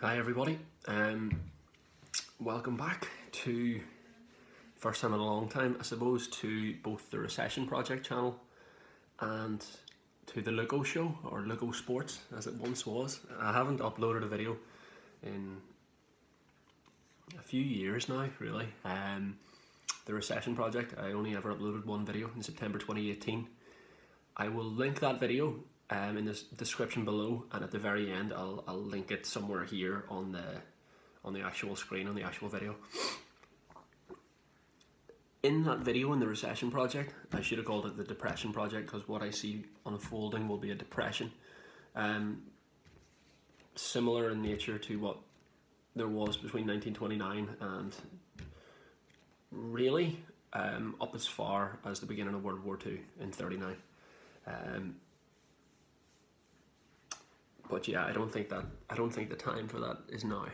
Hi everybody, welcome back to, first time in a long time I suppose, to both the Recession Project channel and to the Lugo Show, or Lugo Sports as it once was. I haven't uploaded a video in a few years now really. The Recession Project, I only ever uploaded one video in September 2018. I will link that video in the description below, and at the very end I'll link it somewhere here on the actual screen, on the actual video. In that video, in the Recession Project, I should have called it the Depression Project, because what I see unfolding will be a depression, similar in nature to what there was between 1929 and really up as far as the beginning of World War II in 39. But yeah, I don't think the time for that is now.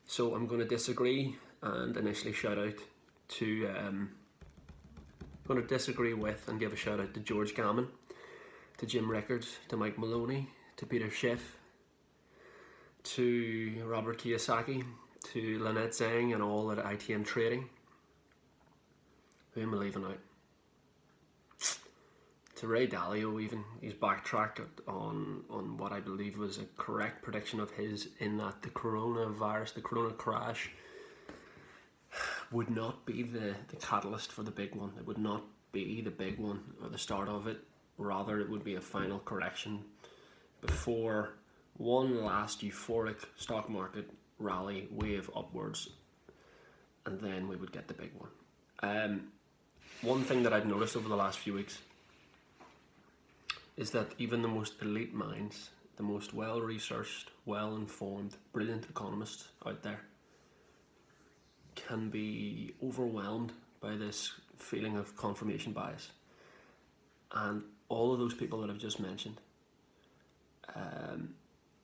So I'm going to disagree and initially shout out to going to disagree with and give a shout out to George Gammon, to Jim Rickards, to Mike Maloney, to Peter Schiff, to Robert Kiyosaki, to Lynette Zhang and all at ITM Trading. Who am I leaving out? To Ray Dalio even, he's backtracked on what I believe was a correct prediction of his, in that the coronavirus, the corona crash, would not be the catalyst for the big one. It would not be the big one or the start of it. Rather, it would be a final correction before one last euphoric stock market rally wave upwards, and then we would get the big one. One thing that I've noticed over the last few weeks is that even the most elite minds, the most well-researched, well-informed, brilliant economists out there can be overwhelmed by this feeling of confirmation bias. And all of those people that I've just mentioned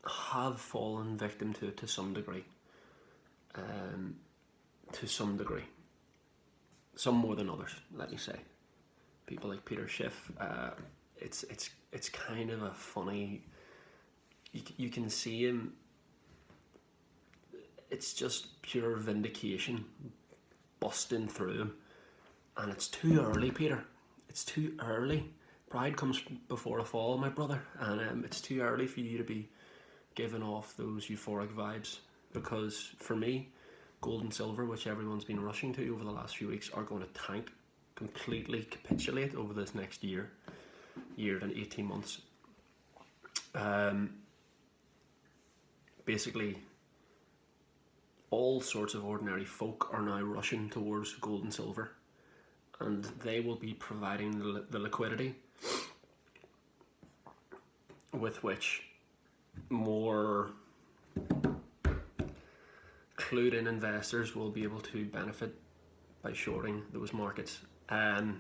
have fallen victim to some degree. Some more than others, let me say. People like Peter Schiff, it's kind of a funny, you can see him, it's just pure vindication busting through him, and it's too early, Peter. It's too early. Pride comes before a fall, my brother, and it's too early for you to be giving off those euphoric vibes, because for me, gold and silver, which everyone's been rushing to over the last few weeks, are going to tank, completely capitulate over this next year and 18 months. Basically, all sorts of ordinary folk are now rushing towards gold and silver, and they will be providing the liquidity with which more clued in investors will be able to benefit by shorting those markets, and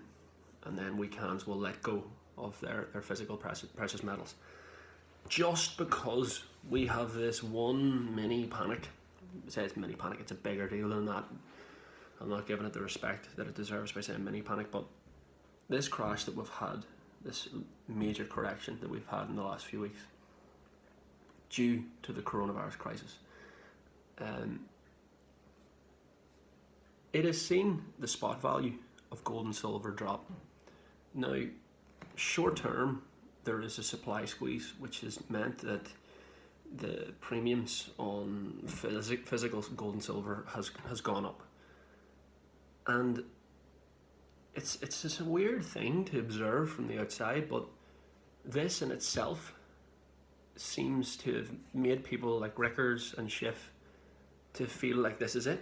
then weak hands will let go of their physical precious metals. Just because we have this one mini panic, say it's mini panic, it's a bigger deal than that. I'm not giving it the respect that it deserves by saying mini panic, but this crash that we've had, this major correction that we've had in the last few weeks, due to the coronavirus crisis, it has seen the spot value of gold and silver drop. Now, short term, there is a supply squeeze, which has meant that the premiums on physical gold and silver has gone up, and it's just a weird thing to observe from the outside, but this in itself seems to have made people like Rickards and Schiff to feel like this is it.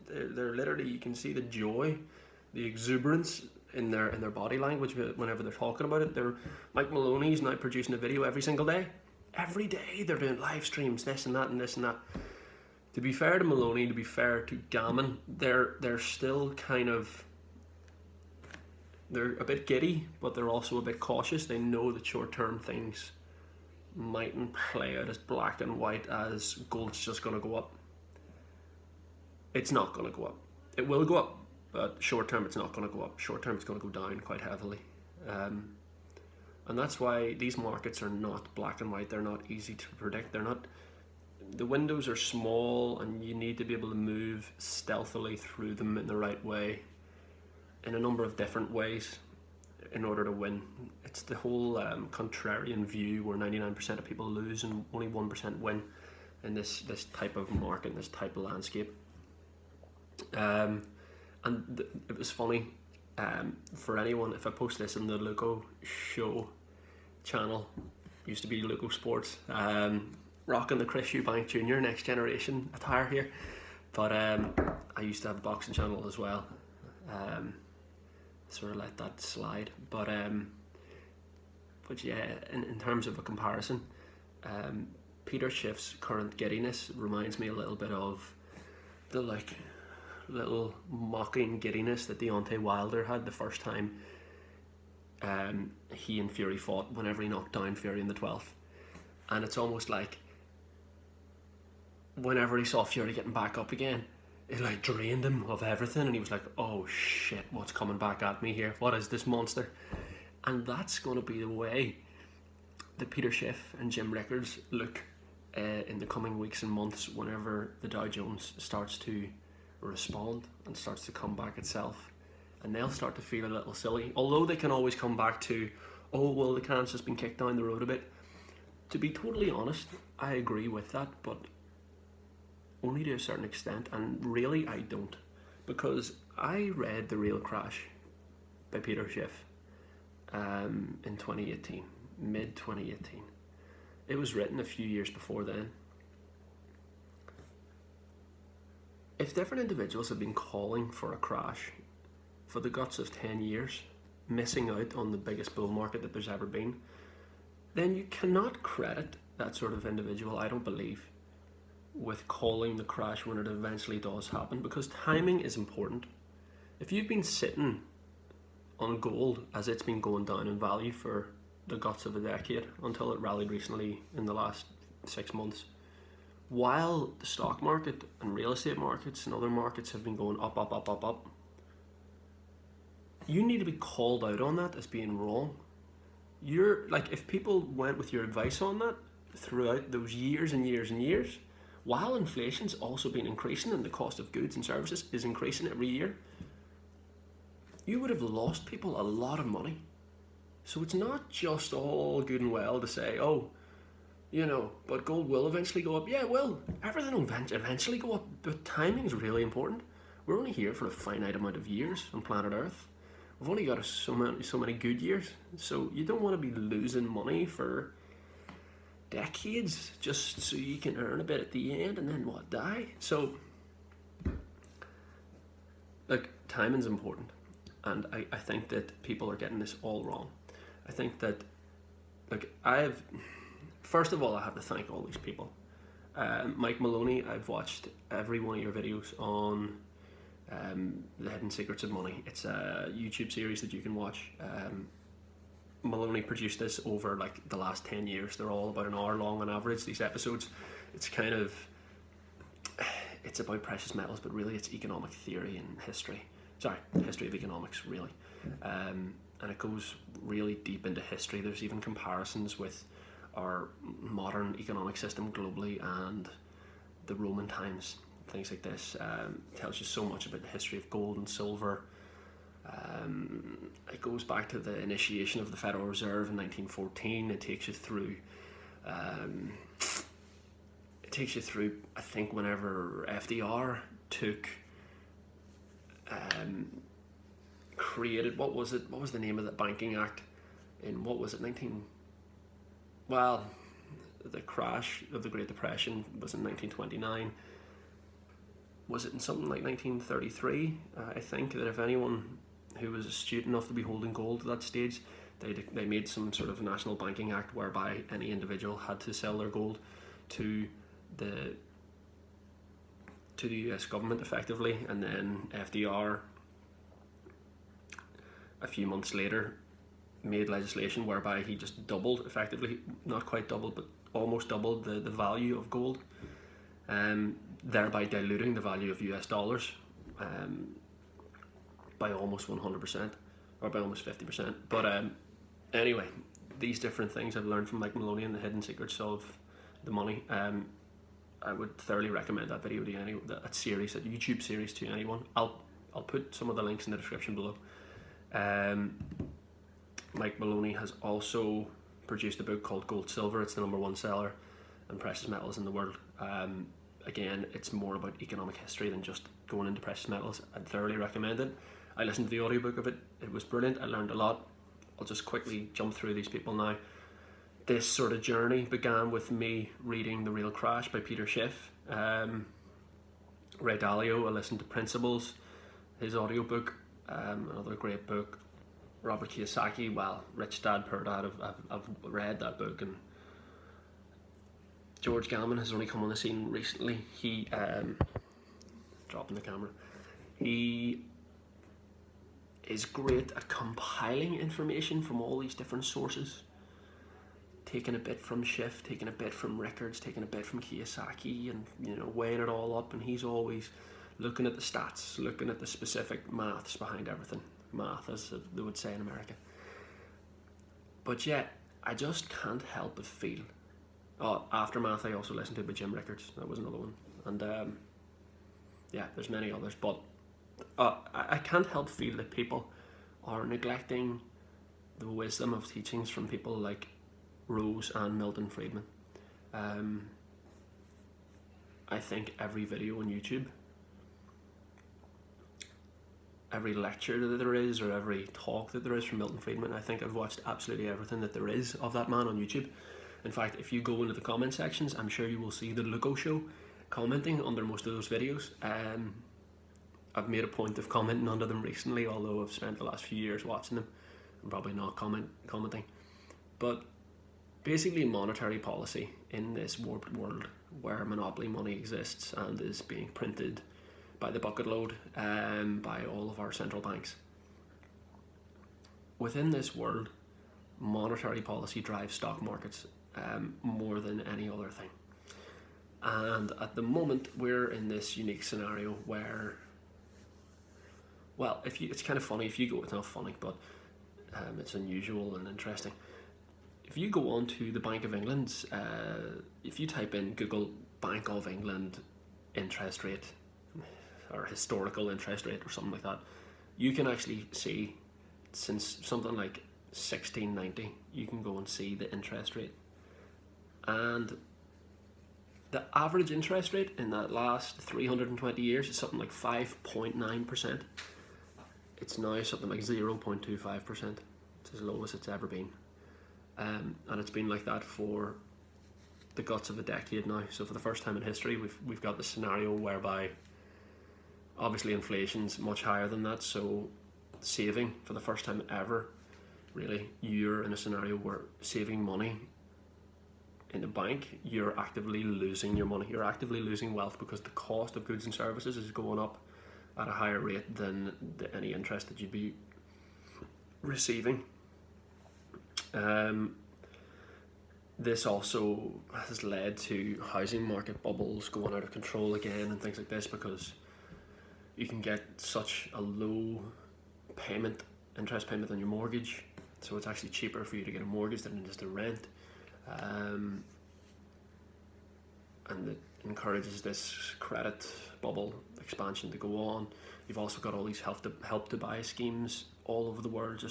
They're literally, you can see the joy, the exuberance in their body language whenever they're talking about it. Mike Maloney's now producing a video every single day. Every day they're doing live streams, this and that and this and that. To be fair to Maloney, to be fair to Gammon, they're still kind of, they're a bit giddy, but they're also a bit cautious. They know that short-term things mightn't play out as black and white as gold's just going to go up. It's not going to go up. It will go up, but short term it's not going to go up. Short term it's going to go down quite heavily. And that's why these markets are not black and white. They're not easy to predict. They're not the windows are small and you need to be able to move stealthily through them in the right way, in a number of different ways, in order to win. It's the whole contrarian view where 99% of people lose and only 1% win in this type of market, this type of landscape. It was funny, for anyone, if I post this in the Loco Show channel, used to be Loco Sports, rocking the Chris Eubank Jr. Next Generation attire here, but I used to have a boxing channel as well, sort of let that slide, but yeah, in terms of a comparison, Peter Schiff's current giddiness reminds me a little bit of the little mocking giddiness that Deontay Wilder had the first time he and Fury fought, whenever he knocked down Fury in the 12th. And it's almost like whenever he saw Fury getting back up again, it drained him of everything, and he was like, oh shit, what's coming back at me here? What is this monster? And that's going to be the way that Peter Schiff and Jim Rickards look in the coming weeks and months, whenever the Dow Jones starts to respond and starts to come back itself, and they'll start to feel a little silly, although they can always come back to, oh well, the can's just been kicked down the road a bit. To be totally honest, I agree with that, but only to a certain extent, and really I don't, because I read The Real Crash by Peter Schiff in 2018, mid 2018. It was written a few years before then. If different individuals have been calling for a crash for the guts of 10 years, missing out on the biggest bull market that there's ever been, then you cannot credit that sort of individual, I don't believe, with calling the crash when it eventually does happen, because timing is important. If you've been sitting on gold as it's been going down in value for the guts of a decade, until it rallied recently in the last 6 months, while the stock market and real estate markets and other markets have been going up, up, up, up, up, you need to be called out on that as being wrong. You're like, if people went with your advice on that throughout those years and years and years, while inflation's also been increasing and the cost of goods and services is increasing every year, you would have lost people a lot of money. So it's not just all good and well to say, oh, but gold will eventually go up. Yeah, well, everything will eventually go up, but timing is really important. We're only here for a finite amount of years on planet Earth. We've only got so many good years, so you don't want to be losing money for decades just so you can earn a bit at the end and then die. So, timing's important, and I think that people are getting this all wrong. I think that, first of all, I have to thank all these people. Mike Maloney, I've watched every one of your videos on The Hidden Secrets of Money. It's a YouTube series that you can watch. Maloney produced this over the last 10 years. They're all about an hour long on average, these episodes. It's about precious metals, but really it's economic theory and history. History of economics, really. And it goes really deep into history. There's even comparisons with our modern economic system globally and the Roman times, things like this. Tells you so much about the history of gold and silver. It goes back to the initiation of the Federal Reserve in 1914. It takes you through, I think, whenever FDR created, what was the name of the Banking Act in, the crash of the Great Depression was in 1929. Was it in something like 1933? I think that if anyone who was astute enough to be holding gold at that stage, they made some sort of national banking act whereby any individual had to sell their gold to the US government effectively, and then FDR a few months later made legislation whereby he just doubled, effectively, not quite doubled, but almost doubled the value of gold, thereby diluting the value of US dollars by almost 100%, or by almost 50%. But anyway, these different things I've learned from Mike Maloney and The Hidden Secrets of the Money. I would thoroughly recommend that video to anyone, that YouTube series to anyone. I'll put some of the links in the description below. Mike Maloney has also produced a book called Gold Silver. It's the #1 seller in precious metals in the world. Again, it's more about economic history than just going into precious metals. I'd thoroughly recommend it. I listened to the audiobook of it. It was brilliant. I learned a lot. I'll just quickly jump through these people now. This sort of journey began with me reading The Real Crash by Peter Schiff. Ray Dalio, I listened to Principles, his audiobook, another great book. Robert Kiyosaki, well, Rich Dad, Poor Dad, I've read that book. And George Gallman has only come on the scene recently. He, dropping the camera, he is great at compiling information from all these different sources, taking a bit from Schiff, taking a bit from Rickards, taking a bit from Kiyosaki, and weighing it all up. And he's always looking at the stats, looking at the specific maths behind everything. Math, as they would say in America. But yet, I just can't help but feel. Oh, Aftermath, I also listened to by Jim Rickards. That was another one. And yeah, there's many others. But I can't help feel that people are neglecting the wisdom of teachings from people like Rose and Milton Friedman. I think every video on YouTube, every lecture that there is, or every talk that there is from Milton Friedman, I think I've watched absolutely everything that there is of that man on YouTube. In fact, if you go into the comment sections, I'm sure you will see the Luco Show commenting under most of those videos. I've made a point of commenting under them recently, although I've spent the last few years watching them. I'm probably not commenting. But basically, monetary policy in this warped world where monopoly money exists and is being printed by the bucket load by all of our central banks. Within this world, monetary policy drives stock markets more than any other thing. And at the moment, we're in this unique scenario where, well, it's kind of funny. It's not funny, but it's unusual and interesting. If you go on to the Bank of England's, if you type in Google Bank of England interest rate, or historical interest rate, or something like that, you can actually see, since something like 1690, you can go and see the interest rate. And the average interest rate in that last 320 years is something like 5.9%. It's now something like 0.25%. It's as low as it's ever been. And it's been like that for the guts of a decade now. So for the first time in history, we've got the scenario whereby obviously inflation's much higher than that, so saving for the first time ever, really, you're in a scenario where saving money in the bank, you're actively losing your money. You're actively losing wealth because the cost of goods and services is going up at a higher rate than any interest that you'd be receiving. This also has led to housing market bubbles going out of control again and things like this, because you can get such a low interest payment on your mortgage, so it's actually cheaper for you to get a mortgage than just to rent. And it encourages this credit bubble expansion to go on. You've also got all these help to buy schemes all over the world.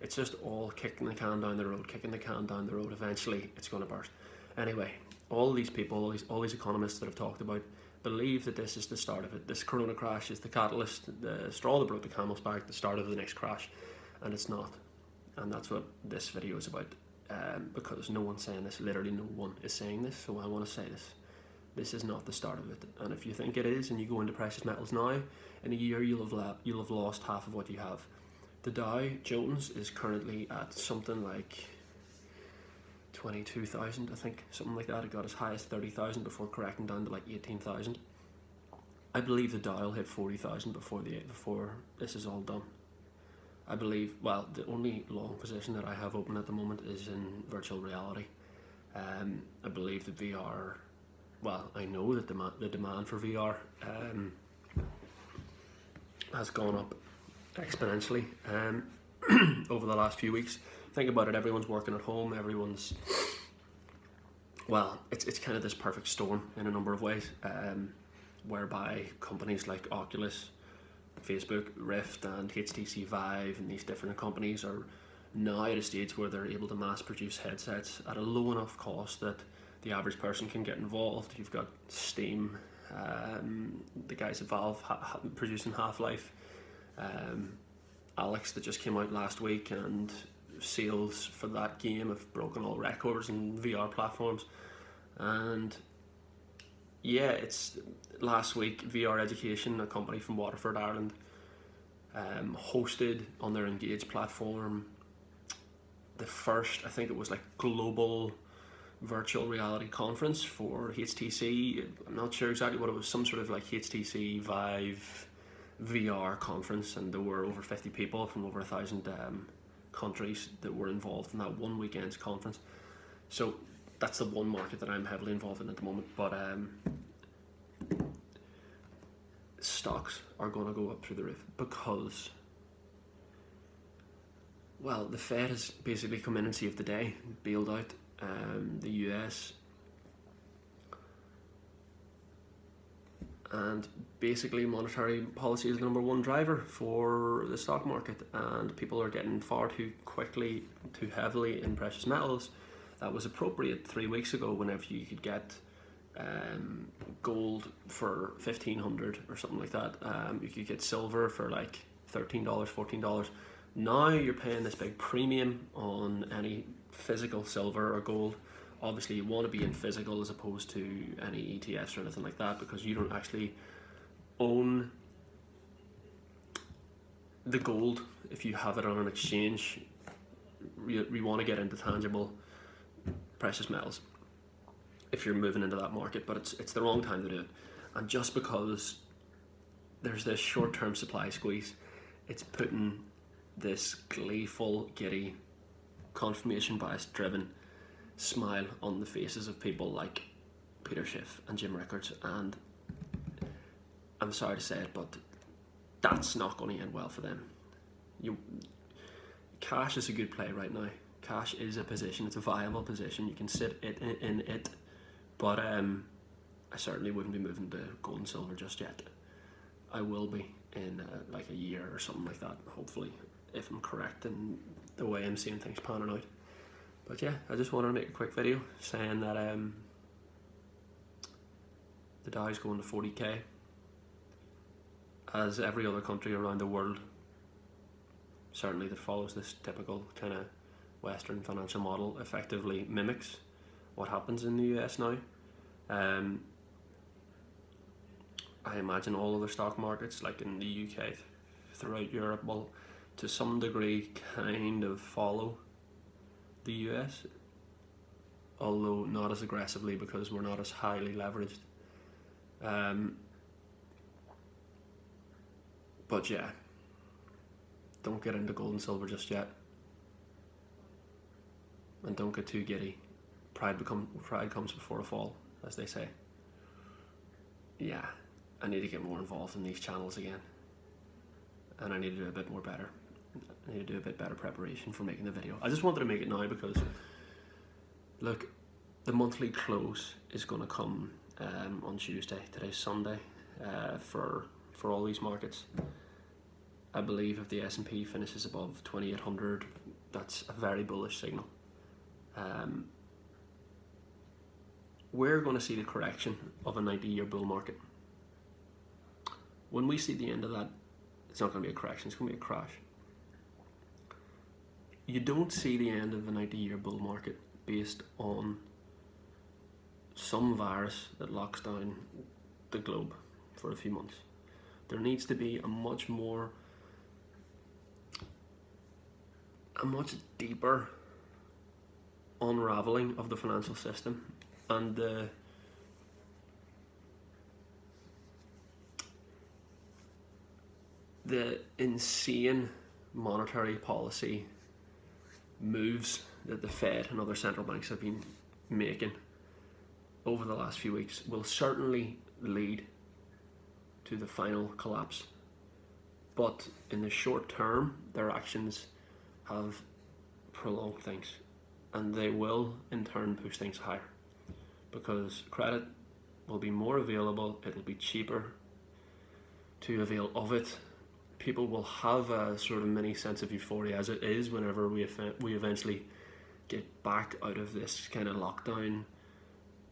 It's just all kicking the can down the road. Eventually it's going to burst. Anyway, all these people, all these economists that I've talked about, believe that this is the start of it. This corona crash is the catalyst, the straw that broke the camel's back, the start of the next crash, and it's not. And that's what this video is about, because no one's saying this. Literally no one is saying this, so I want to say this. This is not the start of it. And if you think it is, and you go into precious metals now, in a year you'll have lost half of what you have. The Dow Jones is currently at something like 22,000, I think, something like that. It got as high as 30,000 before correcting down to like 18,000. I believe the Dow will hit 40,000 before this is all done. I believe, well, the only long position that I have open at the moment is in virtual reality. I believe that VR, well, I know that the demand for VR has gone up exponentially over the last few weeks. Think about it, everyone's working at home, everyone's well, it's kind of this perfect storm in a number of ways, whereby companies like Oculus, Facebook, Rift, and HTC Vive, and these different companies are now at a stage where they're able to mass produce headsets at a low enough cost that the average person can get involved. You've got Steam, the guys at Valve producing Half-Life, Alex that just came out last week, and sales for that game have broken all records in VR platforms. And yeah, it's last week VR Education, a company from Waterford, Ireland, hosted on their Engage platform the first, I think it was like global virtual reality conference for HTC. I'm not sure exactly what it was, some sort of like HTC Vive VR conference, and there were over 50 people from over 1,000 countries that were involved in that one weekend's conference. So that's the one market that I'm heavily involved in at the moment. But stocks are going to go up through the roof because, well, the Fed has basically come in and saved the day, bailed out the US, and basically monetary policy is the number one driver for the stock market, and people are getting far too quickly, too heavily in precious metals. That was appropriate 3 weeks ago, whenever you could get gold for $1,500 or something like that. You could get silver for like $13, $14. Now you're paying this big premium on any physical silver or gold. Obviously you want to be in physical as opposed to any ETFs or anything like that, because you don't actually own the gold if you have it on an exchange. We want to get into tangible precious metals if you're moving into that market, but it's the wrong time to do it. And just because there's this short-term supply squeeze, it's putting this gleeful, giddy, confirmation bias driven smile on the faces of people like Peter Schiff and Jim Rickards, and I'm sorry to say it, but that's not going to end well for them. Cash is a good play right now. Cash is a position, it's a viable position. You can sit in it, but I certainly wouldn't be moving to gold and silver just yet. I will be in like a year or something like that, hopefully, if I'm correct in the way I'm seeing things panning out. But yeah, I just wanted to make a quick video saying that the Dow's going to 40k, as every other country around the world, certainly that follows this typical kind of Western financial model, effectively mimics what happens in the US now. I imagine all other stock markets, like in the UK, throughout Europe, will to some degree kind of follow the US, although not as aggressively because we're not as highly leveraged. But yeah, don't get into gold and silver just yet, and don't get too giddy. Pride comes before a fall, as they say. Yeah, I need to get more involved in these channels again, and I need to do a bit more better. I need to do a bit better preparation for making the video. I just wanted to make it now because, look, the monthly close is going to come on Tuesday. Today's Sunday for all these markets. I believe if the S&P finishes above 2,800, that's a very bullish signal. We're going to see the correction of a 90-year bull market. When we see the end of that, it's not going to be a correction, it's going to be a crash. You don't see the end of a 90-year bull market based on some virus that locks down the globe for a few months. There needs to be a much deeper unraveling of the financial system, and the insane monetary policy moves that the Fed and other central banks have been making over the last few weeks will certainly lead to the final collapse. But in the short term, their actions have prolonged things, and they will in turn push things higher. because credit will be more available, it'll be cheaper to avail of it. People will have a sort of mini sense of euphoria as it is whenever we eventually get back out of this kind of lockdown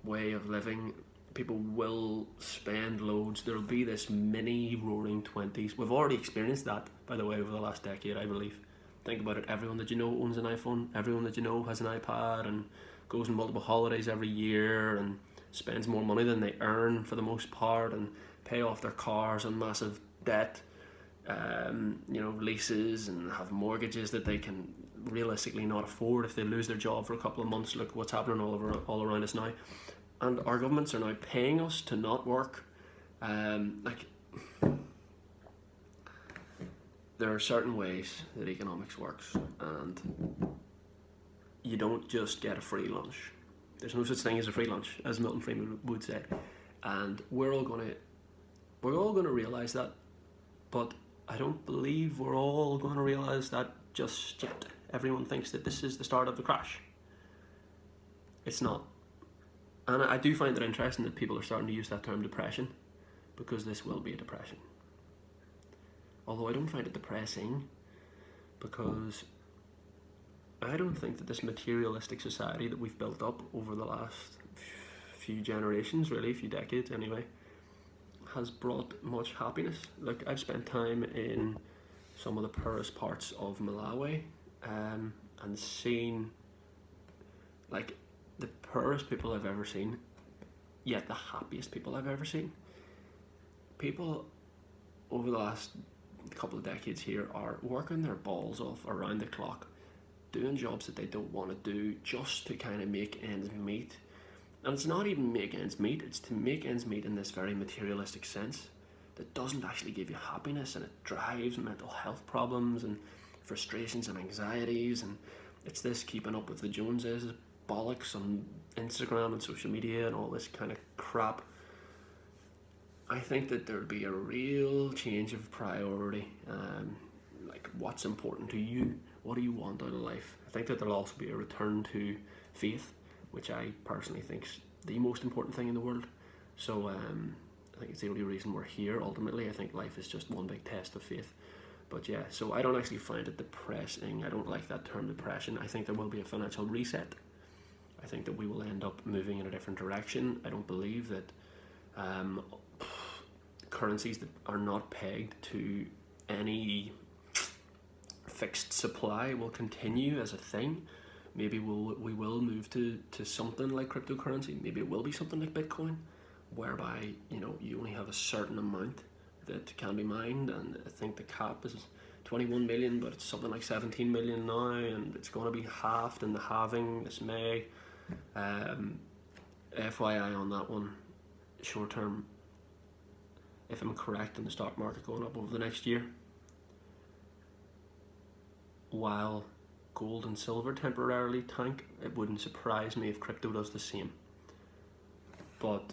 way of living. People will spend loads. There'll be this mini roaring 20s. We've already experienced that, by the way, over the last decade, I believe. Think about it. Everyone that you know owns an iPhone. Everyone that you know has an iPad and goes on multiple holidays every year and spends more money than they earn for the most part, and pay off their cars on massive debt, leases, and have mortgages that they can realistically not afford if they lose their job for a couple of months. Look what's happening all around us now. And our governments are now paying us to not work. There are certain ways that economics works, and you don't just get a free lunch. There's no such thing as a free lunch, as Milton Friedman would say. And we're all gonna realise that, but I don't believe we're all going to realise that just yet. Everyone thinks that this is the start of the crash. It's not. And I do find it interesting that people are starting to use that term depression, because this will be a depression. Although I don't find it depressing, because I don't think that this materialistic society that we've built up over the last few generations, really, a few decades anyway, has brought much happiness. Look, I've spent time in some of the poorest parts of Malawi, and seen like the poorest people I've ever seen, yet the happiest people I've ever seen. People over the last couple of decades here are working their balls off around the clock, doing jobs that they don't want to do just to kind of make ends meet. And it's not even make ends meet, it's to make ends meet in this very materialistic sense that doesn't actually give you happiness, and it drives mental health problems and frustrations and anxieties, and it's this keeping up with the Joneses bollocks on Instagram and social media and all this kind of crap. I think that there'd be a real change of priority, like what's important to you, what do you want out of life. I think that there'll also be a return to faith, which I personally think is the most important thing in the world. So I think it's the only reason we're here ultimately. I think life is just one big test of faith. But yeah, so I don't actually find it depressing. I don't like that term depression. I think there will be a financial reset. I think that we will end up moving in a different direction. I don't believe that currencies that are not pegged to any fixed supply will continue as a thing. Maybe we will move to something like cryptocurrency. Maybe it will be something like Bitcoin, whereby you only have a certain amount that can be mined, and I think the cap is 21 million, but it's something like 17 million now, and it's going to be halved in the halving this May. FYI on that one, short term, if I'm correct in the stock market going up over the next year, while gold and silver temporarily tank, it wouldn't surprise me if crypto does the same. But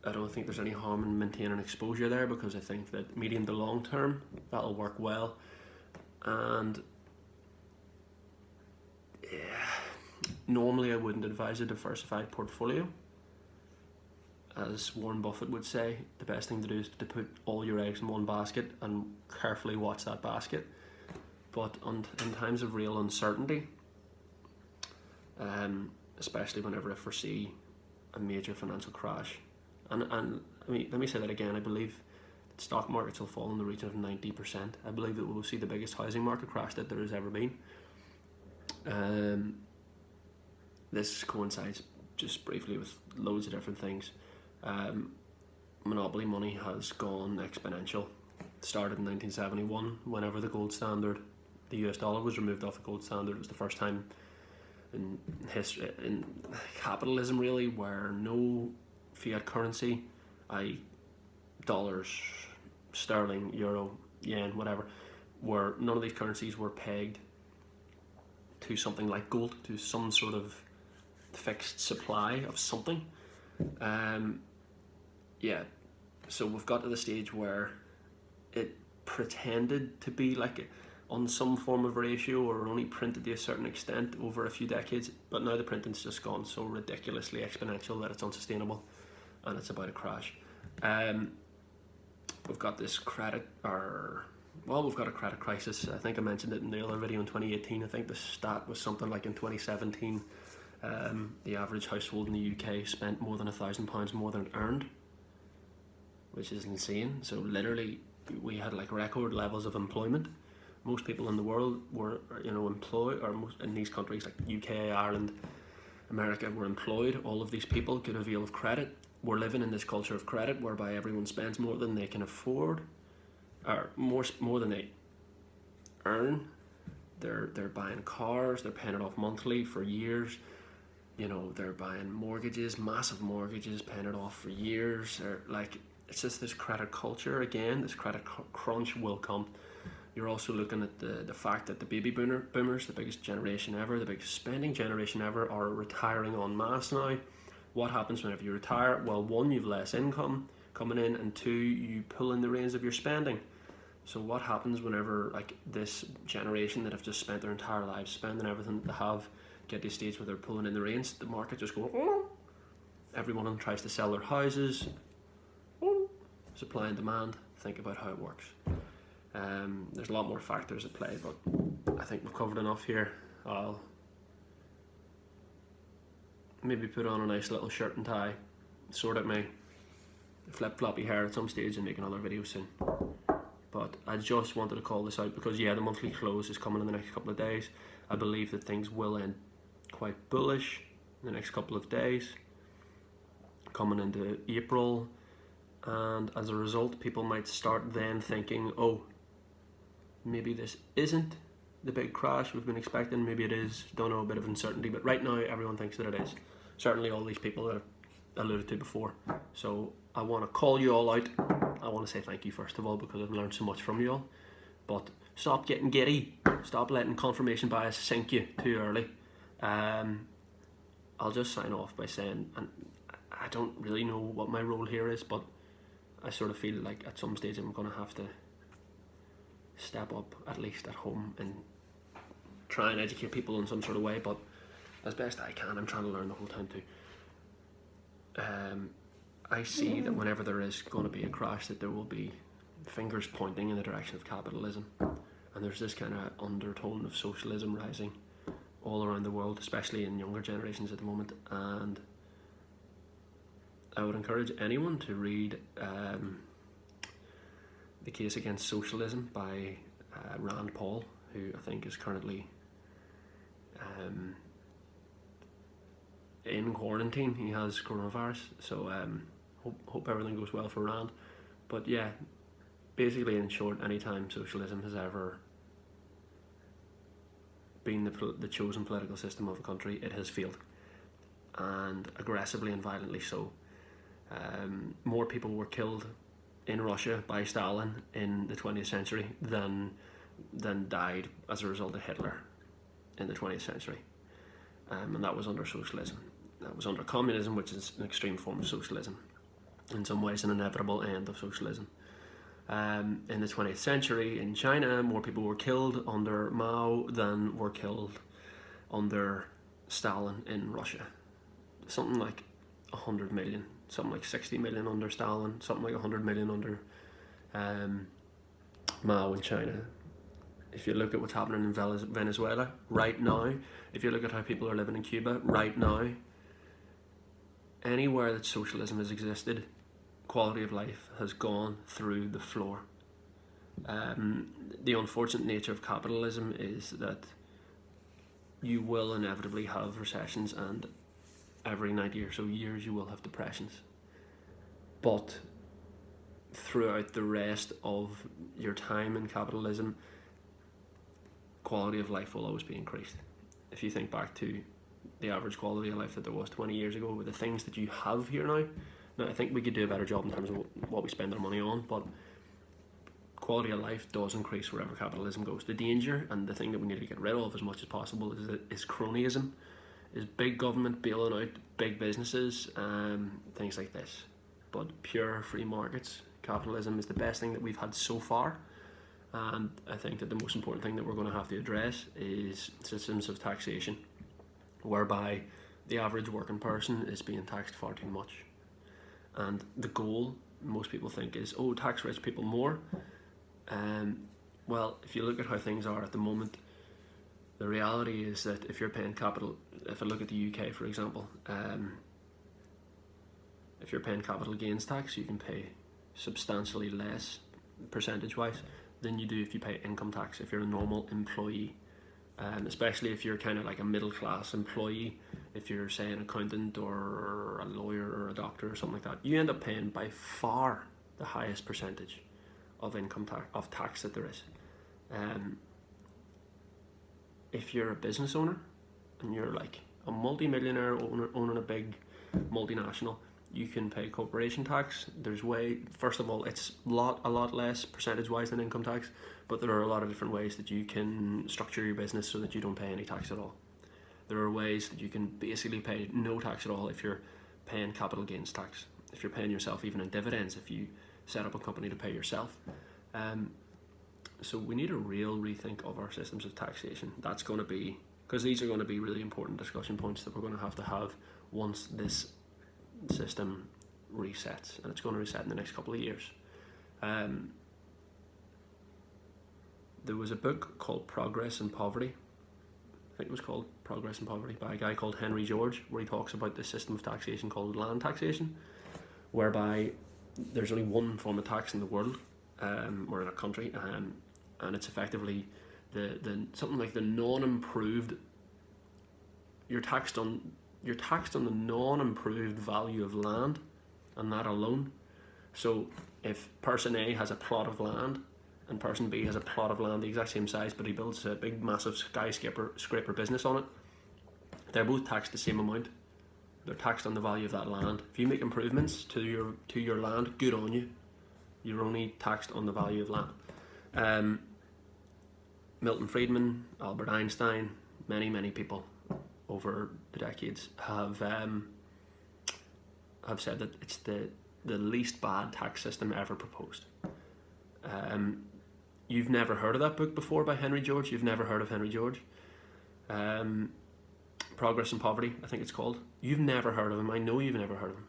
I don't think there's any harm in maintaining exposure there, because I think that medium to long term that'll work well. And yeah, normally I wouldn't advise a diversified portfolio. As Warren Buffett would say, the best thing to do is to put all your eggs in one basket and carefully watch that basket. But in times of real uncertainty, especially whenever I foresee a major financial crash, and I mean, let me say that again, I believe that stock markets will fall in the region of 90%. I believe that we'll see the biggest housing market crash that there has ever been. This coincides just briefly with loads of different things. Monopoly money has gone exponential. It started in 1971, whenever the gold standard, the US dollar, was removed off the gold standard. It was the first time in history, in capitalism really, where no fiat currency, i.e. dollars, sterling, euro, yen, whatever, where none of these currencies were pegged to something like gold, to some sort of fixed supply of something. So we've got to the stage where it pretended to be like on some form of ratio or only printed to a certain extent over a few decades, but now the printing's just gone so ridiculously exponential that it's unsustainable and it's about to crash. We've got this we've got a credit crisis. I think I mentioned it in the other video in 2018. I think the stat was something like in 2017, the average household in the UK spent more than £1,000 more than it earned, which is insane. So literally, we had like record levels of employment. Most people in the world were, employed, or most in these countries like UK, Ireland, America, were employed. All of these people could avail of credit. We're living in this culture of credit whereby everyone spends more than they can afford, or more than they earn. They're buying cars, they're paying it off monthly for years. They're buying mortgages, massive mortgages, paying it off for years. It's just this credit culture again. This credit crunch will come. You're also looking at the fact that the baby boomers, the biggest generation ever, the biggest spending generation ever, are retiring en masse now. What happens whenever you retire? Well, one, you've less income coming in, and two, you pull in the reins of your spending. So what happens whenever this generation that have just spent their entire lives spending everything that they have get to a stage where they're pulling in the reins? The market just goes, oh. Every one of them tries to sell their houses. Oh. Supply and demand. Think about how it works. There's a lot more factors at play, but I think we've covered enough here. I'll maybe put on a nice little shirt and tie, sort out my flip-floppy hair at some stage and make another video soon. But I just wanted to call this out because the monthly close is coming in the next couple of days. I believe that things will end quite bullish in the next couple of days, coming into April, and as a result people might start then thinking, oh, maybe this isn't the big crash we've been expecting, maybe it is, don't know, a bit of uncertainty, but right now everyone thinks that it is. Certainly all these people that I alluded to before. So I want to call you all out. I want to say thank you first of all because I've learned so much from you all, but stop getting giddy, stop letting confirmation bias sink you too early. I'll just sign off by saying, and I don't really know what my role here is, but I sort of feel like at some stage I'm going to have to step up, at least at home, and try and educate people in some sort of way, but as best I can. I'm trying to learn the whole time too. I see that whenever there is going to be a crash, that there will be fingers pointing in the direction of capitalism, and there's this kind of undertone of socialism rising all around the world, especially in younger generations at the moment. And I would encourage anyone to read The Case Against Socialism by Rand Paul, who I think is currently in quarantine. He has coronavirus, so hope everything goes well for Rand. But yeah, basically in short, anytime socialism has ever been the chosen political system of a country, it has failed, and aggressively and violently so. More people were killed in Russia by Stalin in the 20th century than died as a result of Hitler in the 20th century. And that was under socialism. That was under communism, which is an extreme form of socialism. In some ways, an inevitable end of socialism. In the 20th century, in China, more people were killed under Mao than were killed under Stalin in Russia. Something like 100 million, something like 60 million under Stalin, something like 100 million under Mao in China. If you look at what's happening in Venezuela right now, if you look at how people are living in Cuba right now, anywhere that socialism has existed, quality of life has gone through the floor. The unfortunate nature of capitalism is that you will inevitably have recessions, and every 90 or so years you will have depressions. But throughout the rest of your time in capitalism, quality of life will always be increased. If you think back to the average quality of life that there was 20 years ago with the things that you have here now, I think we could do a better job in terms of what we spend our money on, but quality of life does increase wherever capitalism goes. The danger and the thing that we need to get rid of as much as possible is cronyism, is big government bailing out big businesses, things like this. But pure free markets, capitalism is the best thing that we've had so far, And I think that the most important thing that we're going to have to address is systems of taxation, whereby the average working person is being taxed far too much. And the goal, most people think, is, oh, tax rich people more. Well, if you look at how things are at the moment, the reality is that if you're paying capital, if I look at the UK for example, if you're paying capital gains tax, you can pay substantially less percentage wise than you do if you pay income tax if you're a normal employee. Especially if you're kind of like a middle class employee, if you're, say, an accountant or a lawyer or a doctor or something like that, you end up paying by far the highest percentage of income tax, of tax that there is. If you're a business owner and you're like a multi-millionaire owning a big multinational, you can pay corporation tax. There's first of all, it's a lot less percentage wise than income tax, but there are a lot of different ways that you can structure your business so that you don't pay any tax at all. There are ways that you can basically pay no tax at all if you're paying capital gains tax, if you're paying yourself even in dividends, if you set up a company to pay yourself. So we need a real rethink of our systems of taxation. That's going to be, because these are going to be really important discussion points that we're going to have once this system resets, and it's going to reset in the next couple of years. There was a book called Progress and Poverty, I think it was called Progress and Poverty, by a guy called Henry George, where he talks about the system of taxation called land taxation, whereby there's only one form of tax in the world, or in a country, and it's effectively the something like the non-improved. You're taxed on the non-improved value of land, and that alone. So if person A has a plot of land and person B has a plot of land the exact same size, but he builds a big massive skyscraper business on it, they're both taxed the same amount. They're taxed on the value of that land. If you make improvements to your land, good on you. You're only taxed on the value of land. Milton Friedman, Albert Einstein, many people over the decades have said that it's the least bad tax system ever proposed. You've never heard of that book before by Henry George? You've never heard of Henry George? Progress and Poverty, I think it's called. You've never heard of him. I know you've never heard of him.